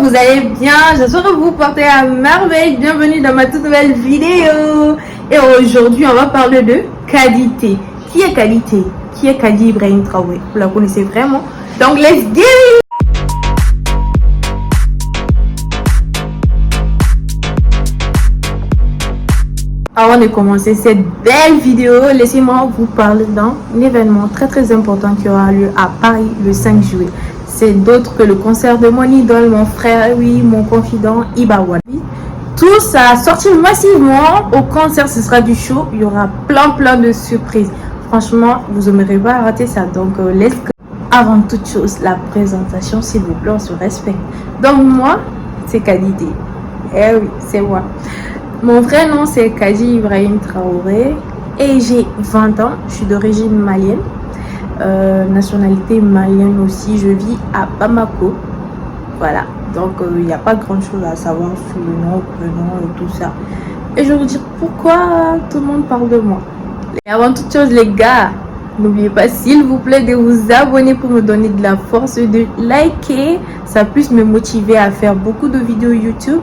vous allez bien, j'espère que vous portez à merveille. Bienvenue dans ma toute nouvelle vidéo. Et aujourd'hui, on va parler de qualité. Qui est qualité? Qui est Kadi Ibrahim Traoré? Vous la connaissez vraiment? Donc, let's get it! Avant de commencer cette belle vidéo, laissez-moi vous parler d'un événement très important qui aura lieu à Paris le 5 juillet. C'est d'autre que le concert de mon idole, mon frère, oui, mon confident, Iba One. Tous à sortir massivement au concert, ce sera du show, il y aura plein de surprises. Franchement, vous n'aimerez pas rater ça, donc let's go. Avant toute chose, la présentation, s'il vous plaît, on se respecte. Donc moi, c'est Qualité. Eh oui, c'est moi. Mon vrai nom, c'est Kadi Ibrahim Traoré et j'ai 20 ans. Je suis d'origine malienne, nationalité malienne aussi. Je vis à Bamako. Voilà, donc il n'y a pas grand chose à savoir sur le nom, le prénom et tout ça. Et je vais vous dire pourquoi tout le monde parle de moi. Et avant toute chose, les gars, n'oubliez pas, s'il vous plaît, de vous abonner pour me donner de la force, de liker. Ça puisse me motiver à faire beaucoup de vidéos YouTube.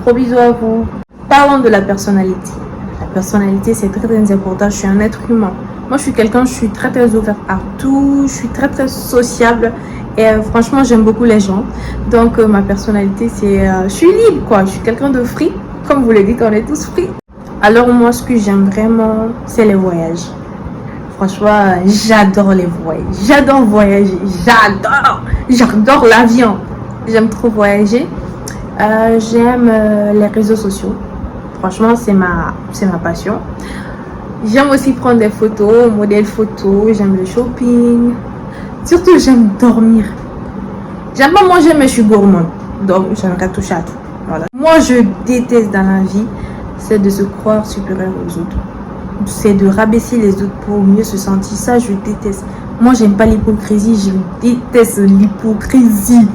Gros bisous à vous. Parlons de la personnalité. La personnalité, c'est très important. Je suis un être humain. Moi, je suis quelqu'un, je suis très ouverte à tout. Je suis très sociable. Et franchement, j'aime beaucoup les gens. Donc, ma personnalité, c'est... je suis libre, quoi. Je suis quelqu'un de free. Comme vous le dites, on est tous free. Alors, moi, ce que j'aime vraiment, c'est les voyages. Franchement, j'adore les voyages. J'adore voyager. J'adore l'avion. J'aime trop voyager. J'aime les réseaux sociaux. Franchement, c'est ma passion. J'aime aussi prendre des photos, modèles photos. J'aime le shopping. Surtout, j'aime dormir. J'aime pas manger, mais je suis gourmande. Donc, j'aimerais toucher à tout. Voilà. Moi, je déteste dans la vie, c'est de se croire supérieur aux autres. C'est de rabaisser les autres pour mieux se sentir. Ça, je déteste. Moi, j'aime pas l'hypocrisie. Je déteste l'hypocrisie.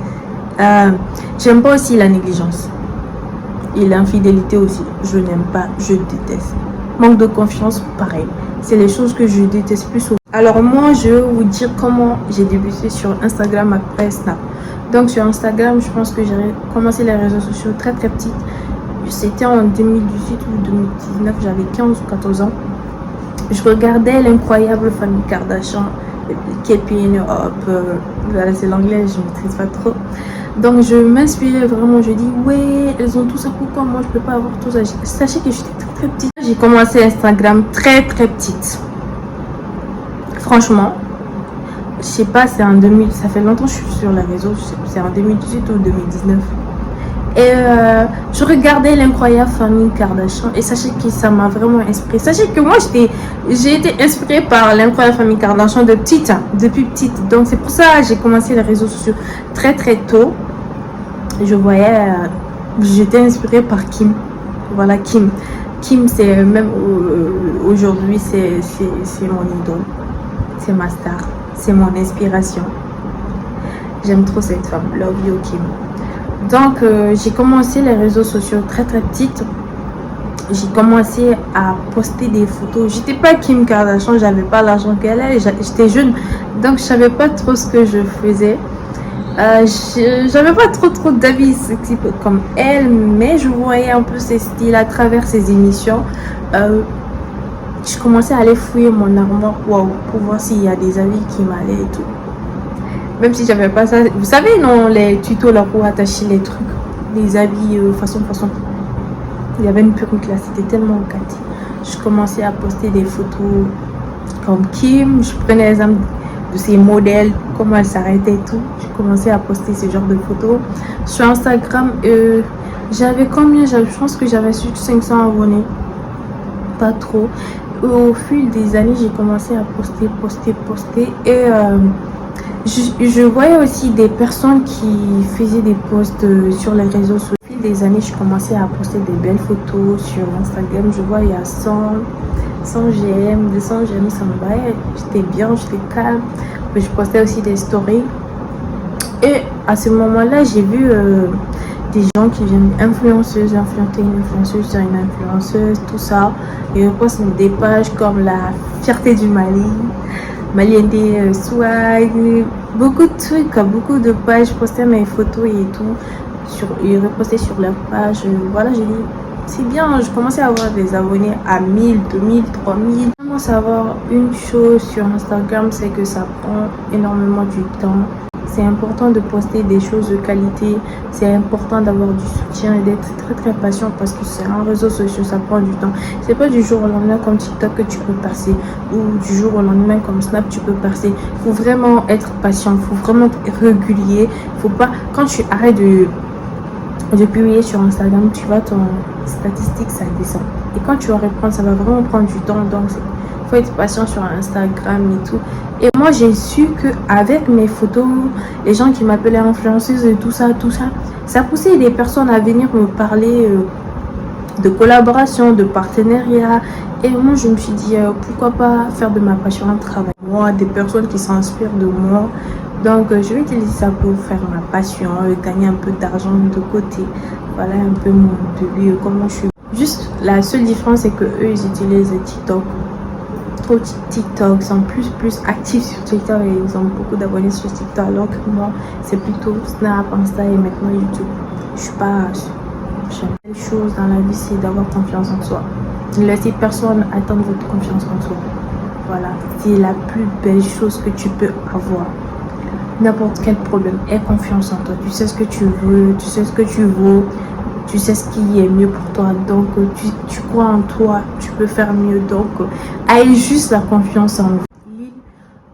J'aime pas aussi la négligence et l'infidélité aussi. Je n'aime pas, je déteste. Manque de confiance, pareil. C'est les choses que je déteste plus souvent. Alors moi, je vais vous dire comment j'ai débuté sur Instagram après Snap. Donc sur Instagram, je pense que j'ai commencé les réseaux sociaux très petite. C'était en 2018 ou 2019, j'avais 15 ou 14 ans. Je regardais l'incroyable famille Kardashian, Keeping Up, voilà, c'est l'anglais, je ne maîtrise pas trop. Donc je m'inspirais vraiment, je dis ouais, elles ont tout ça, pourquoi moi je peux pas avoir tout ça. Sachez que j'étais très petite. J'ai commencé Instagram très petite. Franchement, je sais pas, c'est en 2000, ça fait longtemps que je suis sur les réseaux, c'est en 2018 ou 2019. Et je regardais l'incroyable famille Kardashian et sachez que ça m'a vraiment inspirée. Sachez que moi j'ai été inspirée par l'incroyable famille Kardashian depuis petite. Donc c'est pour ça que j'ai commencé les réseaux sociaux très tôt. Je voyais, j'étais inspirée par Kim. Voilà, Kim. Kim, c'est même aujourd'hui, c'est mon idole. C'est ma star. C'est mon inspiration. J'aime trop cette femme. Love you, Kim. Donc, j'ai commencé les réseaux sociaux très petite. J'ai commencé à poster des photos. J'étais pas Kim Kardashian, j'avais pas l'argent qu'elle a. J'étais jeune, donc je savais pas trop ce que je faisais. J'avais pas trop d'avis comme elle, mais je voyais un peu ses styles à travers ses émissions. Je commençais à aller fouiller mon armoire pour voir s'il y a des avis qui m'allaient et tout. Même si j'avais pas ça, vous savez, non, les tutos là pour attacher les trucs, les habits façon. Il y avait une perruque là, c'était tellement quali. Je commençais à poster des photos comme Kim. Je prenais l'exemple de ses modèles, comment elle s'arrêtait et tout. Je commençais à poster ce genre de photos. Sur Instagram, j'avais combien? Je pense que j'avais sur 500 abonnés. Pas trop. Au fil des années, j'ai commencé à poster. Et je voyais aussi des personnes qui faisaient des posts sur les réseaux sociaux. Au fil des années, je commençais à poster des belles photos sur Instagram. Je vois, il y a 100 GM, 200 GM, ça me va. J'étais bien, j'étais calme. Mais je postais aussi des stories. Et à ce moment-là, j'ai vu des gens qui viennent influenceuse, influenter une influenceuse sur une influenceuse, tout ça. Et je poste des pages comme la fierté du Mali, Maliente Swag, beaucoup de trucs, beaucoup de pages, poster mes photos et tout, et reposter sur leur page. Voilà, j'ai dit, c'est bien, je commençais à avoir des abonnés à 1000, 2000, 3000. Je commence à avoir une chose sur Instagram, c'est que ça prend énormément du temps. C'est important de poster des choses de qualité, c'est important d'avoir du soutien et d'être très très patient parce que c'est un réseau social, ça prend du temps. C'est pas du jour au lendemain comme TikTok que tu peux passer ou du jour au lendemain comme Snap tu peux passer. Il faut vraiment être patient, il faut vraiment être régulier. Faut pas, quand tu arrêtes de publier sur Instagram, tu vois ton statistique ça descend. Et quand tu vas reprendre, ça va vraiment prendre du temps. Donc faut être patient sur Instagram et tout. Et moi j'ai su que avec mes photos, les gens qui m'appelaient influenceuse et tout ça, ça poussait des personnes à venir me parler de collaboration, de partenariat. Et moi je me suis dit pourquoi pas faire de ma passion un travail. Moi, des personnes qui s'inspirent de moi. Donc je vais utiliser ça pour faire ma passion, gagner un peu d'argent de côté. Voilà un peu mon début, comment je suis. Juste la seule différence c'est que eux ils utilisent TikTok. TikTok, sont plus actifs sur TikTok et ils ont beaucoup d'abonnés sur TikTok, alors que moi c'est plutôt Snap, Insta et maintenant YouTube. Je suis pas, j'aime les choses dans la vie, c'est d'avoir confiance en soi. Ne laissez personne attendre votre confiance en soi. Voilà, c'est la plus belle chose que tu peux avoir. N'importe quel problème, aie confiance en toi. Tu sais ce que tu veux, tu sais ce que tu vaux. Tu sais ce qui est mieux pour toi, donc tu crois en toi, tu peux faire mieux, donc aie juste la confiance en vous. L'île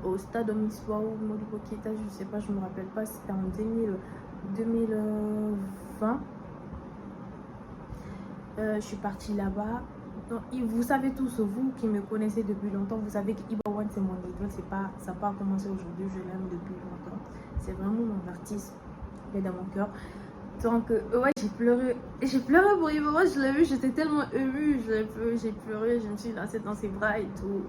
au stade Omiswa ou Modibo Keita, je sais pas, je me rappelle pas, c'était en 2020. Je suis partie là-bas. Vous savez tous, vous qui me connaissez depuis longtemps, vous savez qu'Iba One c'est mon idole, ça n'a pas commencé aujourd'hui, je l'aime depuis longtemps. C'est vraiment mon artiste, il est dans mon cœur. Donc ouais, j'ai pleuré pour Iba One, je l'ai vu, j'étais tellement émue, j'ai pleuré, je me suis lancée dans ses bras et tout.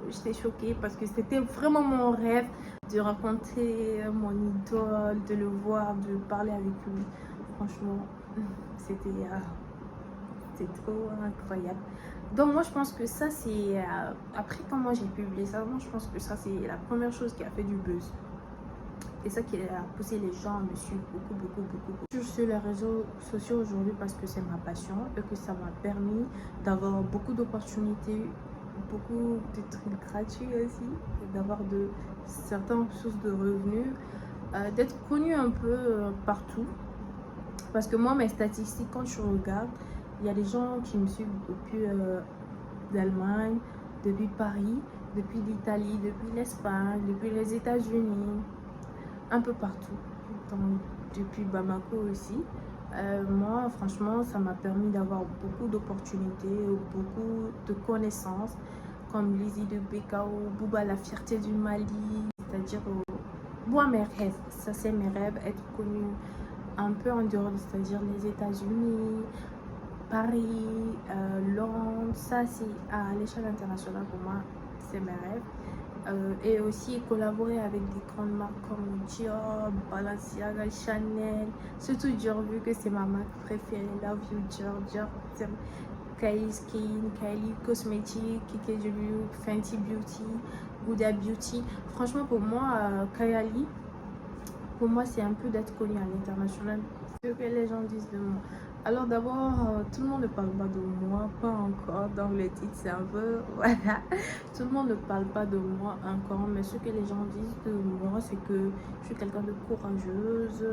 J'étais choquée parce que c'était vraiment mon rêve de rencontrer mon idole, de le voir, de parler avec lui. Franchement, c'était trop incroyable. Donc moi je pense que ça c'est après quand moi j'ai publié ça, moi je pense que ça c'est la première chose qui a fait du buzz et ça qui a poussé les gens à me suivre beaucoup. Je suis sur les réseaux sociaux aujourd'hui parce que c'est ma passion et que ça m'a permis d'avoir beaucoup d'opportunités, beaucoup de trucs gratuits aussi, d'avoir de certaines sources de revenus, d'être connue un peu partout. Parce que moi, mes statistiques, quand je regarde, il y a des gens qui me suivent depuis l'Allemagne, depuis Paris, depuis l'Italie, depuis l'Espagne, depuis les États-Unis, un peu partout. Donc, depuis Bamako aussi. Moi, franchement, ça m'a permis d'avoir beaucoup d'opportunités, beaucoup de connaissances, comme Lizzie de Bekao, Bouba, la fierté du Mali, c'est-à-dire, moi, mes rêves, ça c'est mes rêves, être connue un peu en dehors, c'est-à-dire les États-Unis, Paris, Londres, ça c'est à l'échelle internationale pour moi, c'est mes rêves. Et aussi collaborer avec des grandes marques comme Dior, Balenciaga, Chanel, surtout Dior vu que c'est ma marque préférée, Love You Dior, Kylie Skin, Kylie Cosmetics, Kike Julu, Fenty Beauty, Huda Beauty. Franchement pour moi, Kylie, pour moi c'est un peu d'être connu à l'international, ce que les gens disent de moi. Alors d'abord, tout le monde ne parle pas de moi, pas encore, donc le titre c'est un peu, voilà, tout le monde ne parle pas de moi encore, mais ce que les gens disent de moi, c'est que je suis quelqu'un de courageuse,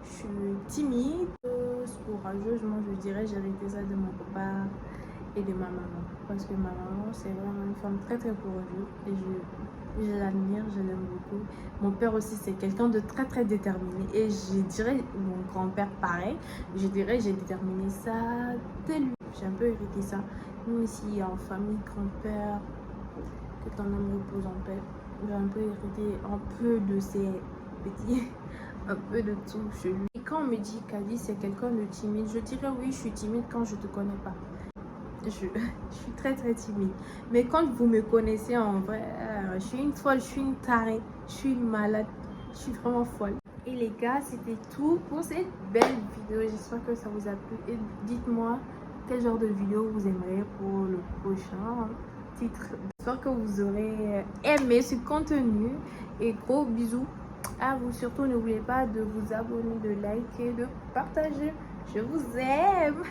je suis timide, courageuse, moi je dirais, j'ai hérité ça de mon papa et de ma maman, parce que ma maman c'est vraiment une femme très courageuse et je l'admire, je l'aime beaucoup. Mon père aussi c'est quelqu'un de très déterminé et je dirais mon grand-père pareil, je dirais j'ai déterminé ça de lui, j'ai un peu hérité ça. Nous ici en famille, grand-père, que ton âme repose en paix, j'ai un peu hérité un peu de ses petits, un peu de tout chez lui. Et quand on me dit qu'Ali c'est quelqu'un de timide, je dirais oui, je suis timide quand je te connais pas. Je suis très timide, mais quand vous me connaissez en vrai, je suis une folle, je suis une tarée, je suis une malade, je suis vraiment folle. Et les gars, c'était tout pour cette belle vidéo, j'espère que ça vous a plu et dites-moi quel genre de vidéo vous aimeriez pour le prochain titre. J'espère que vous aurez aimé ce contenu et gros bisous. à vous. Surtout, n'oubliez pas de vous abonner, de liker, de partager. Je vous aime.